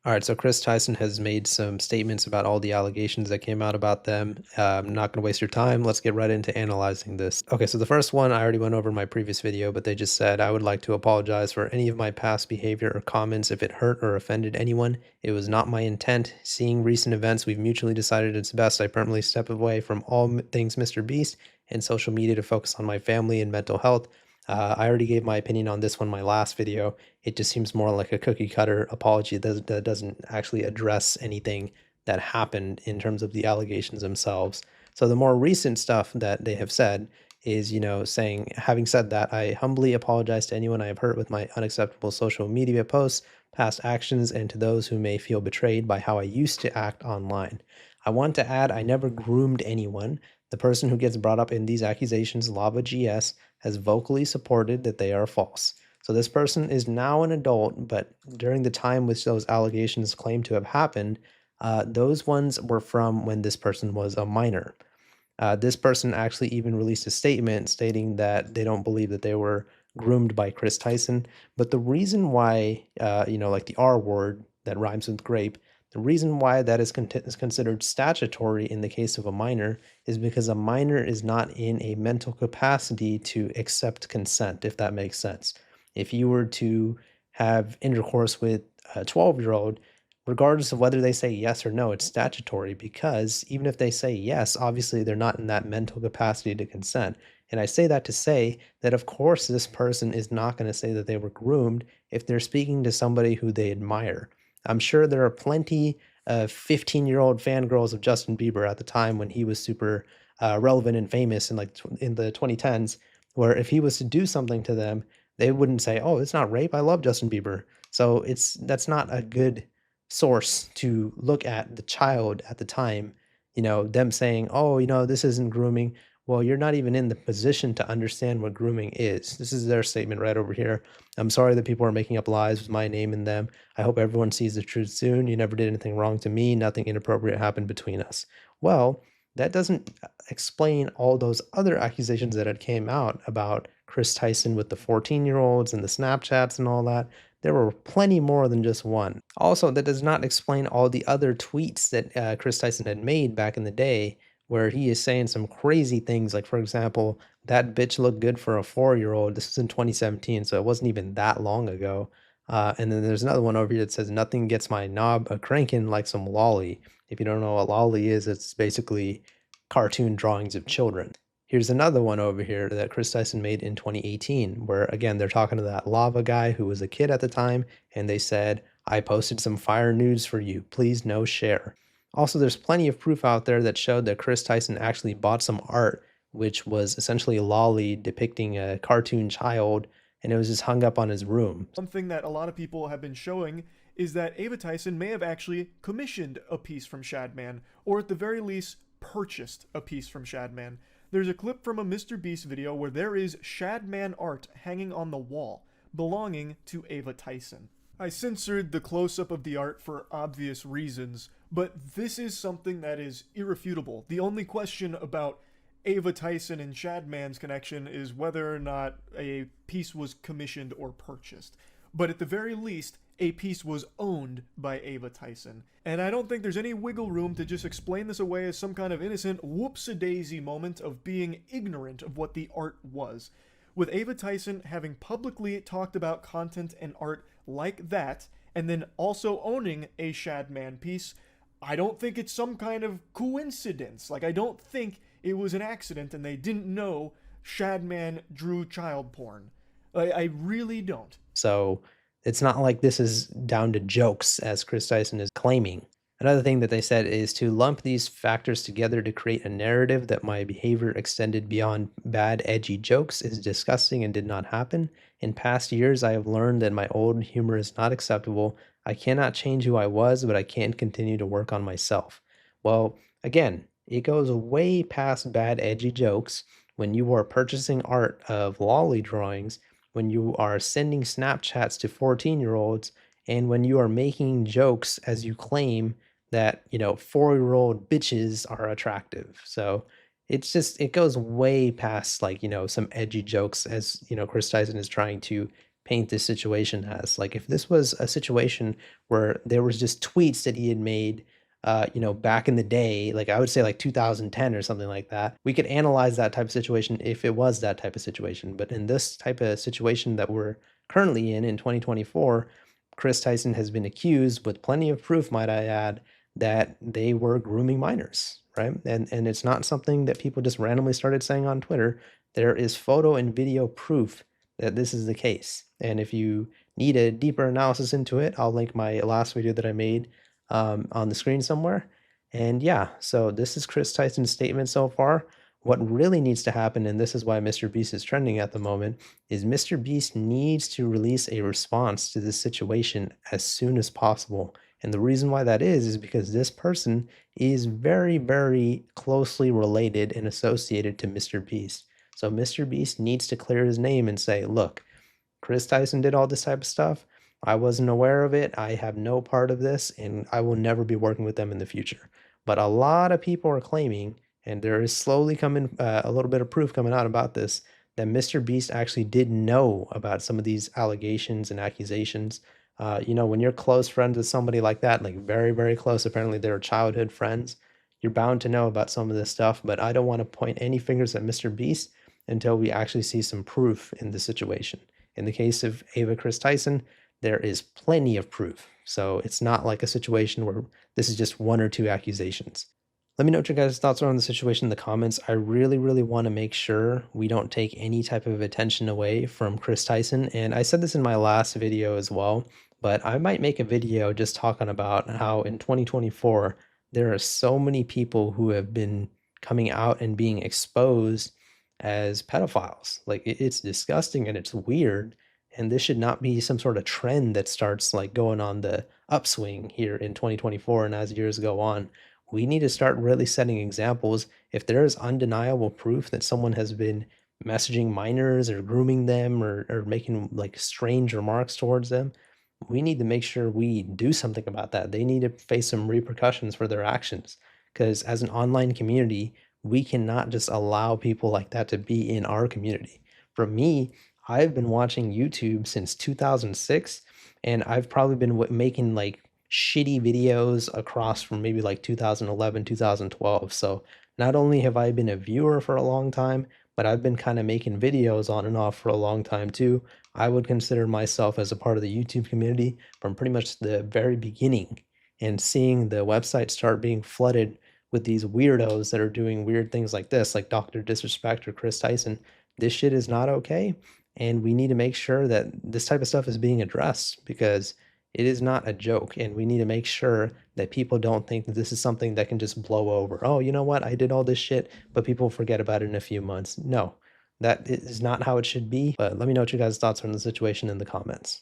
All right, so Kris Tyson has made some statements about all the allegations that came out about them. I'm not going to waste your time. Let's get right into analyzing this. Okay, so the first one I already went over in my previous video, but they just said, I would like to apologize for any of my past behavior or comments if it hurt or offended anyone. It was not my intent. Seeing recent events, we've mutually decided it's best I permanently step away from all things Mr. Beast and social media to focus on my family and mental health. I already gave my opinion on this one in my last video. It just seems more like a cookie cutter apology that doesn't actually address anything that happened in terms of the allegations themselves. So the more recent stuff that they have said is, saying, having said that, I humbly apologize to anyone I have hurt with my unacceptable social media posts, past actions, and to those who may feel betrayed by how I used to act online. I want to add, I never groomed anyone. The person who gets brought up in these accusations, Lava GS, has vocally supported that they are false. So this person is now an adult, but during the time which those allegations claim to have happened, those ones were from when this person was a minor. This person actually even released a statement stating that they don't believe that they were groomed by Kris Tyson. But the reason why, like the R word that rhymes with grape, the reason why that is considered statutory in the case of a minor is because a minor is not in a mental capacity to accept consent, if that makes sense. If you were to have intercourse with a 12-year-old, regardless of whether they say yes or no, it's statutory because even if they say yes, obviously they're not in that mental capacity to consent. And I say that to say that, of course, this person is not going to say that they were groomed if they're speaking to somebody who they admire. I'm sure there are plenty of 15-year-old fangirls of Justin Bieber at the time when he was super relevant and famous in in the 2010s, where if he was to do something to them, they wouldn't say, "Oh, it's not rape. I love Justin Bieber." So that's not a good source to look at the child at the time, them saying, "Oh, this isn't grooming." Well, you're not even in the position to understand what grooming is. This is their statement right over here. I'm sorry that people are making up lies with my name in them. I hope everyone sees the truth soon. You never did anything wrong to me. Nothing inappropriate happened between us. Well, that doesn't explain all those other accusations that had came out about Kris Tyson with the 14-year-olds and the Snapchats and all that. There were plenty more than just one. Also, that does not explain all the other tweets that Kris Tyson had made back in the day where he is saying some crazy things. Like, for example, that bitch looked good for a 4-year-old. This was in 2017, so it wasn't even that long ago. And then there's another one over here that says, nothing gets my knob a cranking like some lolly. If you don't know what lolly is, it's basically cartoon drawings of children. Here's another one over here that Kris Tyson made in 2018, where again, they're talking to that lava guy who was a kid at the time, and they said, I posted some fire news for you. Please no share. Also, there's plenty of proof out there that showed that Kris Tyson actually bought some art, which was essentially a lolly depicting a cartoon child, and it was just hung up on his room. One thing that a lot of people have been showing is that Ava Tyson may have actually commissioned a piece from Shadman, or at the very least, purchased a piece from Shadman. There's a clip from a MrBeast video where there is Shadman art hanging on the wall, belonging to Ava Tyson. I censored the close-up of the art for obvious reasons, but this is something that is irrefutable. The only question about Ava Tyson and Shadman's connection is whether or not a piece was commissioned or purchased. But at the very least, a piece was owned by Ava Tyson. And I don't think there's any wiggle room to just explain this away as some kind of innocent whoops-a-daisy moment of being ignorant of what the art was. With Ava Tyson having publicly talked about content and art like that, and then also owning a Shadman piece, I don't think it's some kind of coincidence. Like, I don't think it was an accident and they didn't know Shadman drew child porn. I really don't. So it's not like this is down to jokes, as Kris Tyson is claiming. Another thing that they said is to lump these factors together to create a narrative that my behavior extended beyond bad, edgy jokes is disgusting and did not happen. In past years, I have learned that my old humor is not acceptable. I cannot change who I was, but I can continue to work on myself. Well, again, it goes way past bad, edgy jokes when you are purchasing art of lolly drawings, when you are sending Snapchats to 14-year-olds, and when you are making jokes as you claim that, 4-year-old bitches are attractive. So it goes way past like, some edgy jokes as, Kris Tyson is trying to paint this situation as. Like, if this was a situation where there was just tweets that he had made, back in the day, like I would say like 2010 or something like that, we could analyze that type of situation if it was that type of situation. But in this type of situation that we're currently in 2024, Kris Tyson has been accused with plenty of proof, might I add, that they were grooming minors, right? And it's not something that people just randomly started saying on Twitter. There is photo and video proof that this is the case. And if you need a deeper analysis into it, I'll link my last video that I made on the screen somewhere. And yeah, so this is Kris Tyson's statement so far. What really needs to happen, and this is why Mr. Beast is trending at the moment, is Mr. Beast needs to release a response to this situation as soon as possible. And the reason why that is because this person is very, very closely related and associated to Mr. Beast. So Mr. Beast needs to clear his name and say, look, Kris Tyson did all this type of stuff. I wasn't aware of it. I have no part of this, and I will never be working with them in the future. But a lot of people are claiming, and there is slowly coming a little bit of proof coming out about this, that Mr. Beast actually did know about some of these allegations and accusations. When you're close friends with somebody like that, like very, very close, apparently they were childhood friends, you're bound to know about some of this stuff. But I don't want to point any fingers at Mr. Beast until we actually see some proof in the situation. In the case of Kris Tyson, there is plenty of proof. So it's not like a situation where this is just one or two accusations. Let me know what your guys' thoughts are on the situation in the comments. I really, really want to make sure we don't take any type of attention away from Kris Tyson. And I said this in my last video as well, but I might make a video just talking about how in 2024, there are so many people who have been coming out and being exposed as pedophiles. Like, it's disgusting and it's weird. And this should not be some sort of trend that starts like going on the upswing here in 2024 and as years go on. We need to start really setting examples. If there is undeniable proof that someone has been messaging minors or grooming them or making like strange remarks towards them, we need to make sure we do something about that. They need to face some repercussions for their actions. Because as an online community, we cannot just allow people like that to be in our community. For me, I've been watching YouTube since 2006, and I've probably been making like shitty videos across from maybe like 2011, 2012. So not only have I been a viewer for a long time, but I've been kind of making videos on and off for a long time too. I would consider myself as a part of the YouTube community from pretty much the very beginning, and seeing the website start being flooded with these weirdos that are doing weird things like this, like Dr. Disrespect or Kris Tyson. This shit is not okay. And we need to make sure that this type of stuff is being addressed because it is not a joke. And we need to make sure that people don't think that this is something that can just blow over. Oh, you know what? I did all this shit, but people forget about it in a few months. No, that is not how it should be. But let me know what you guys' thoughts are on the situation in the comments.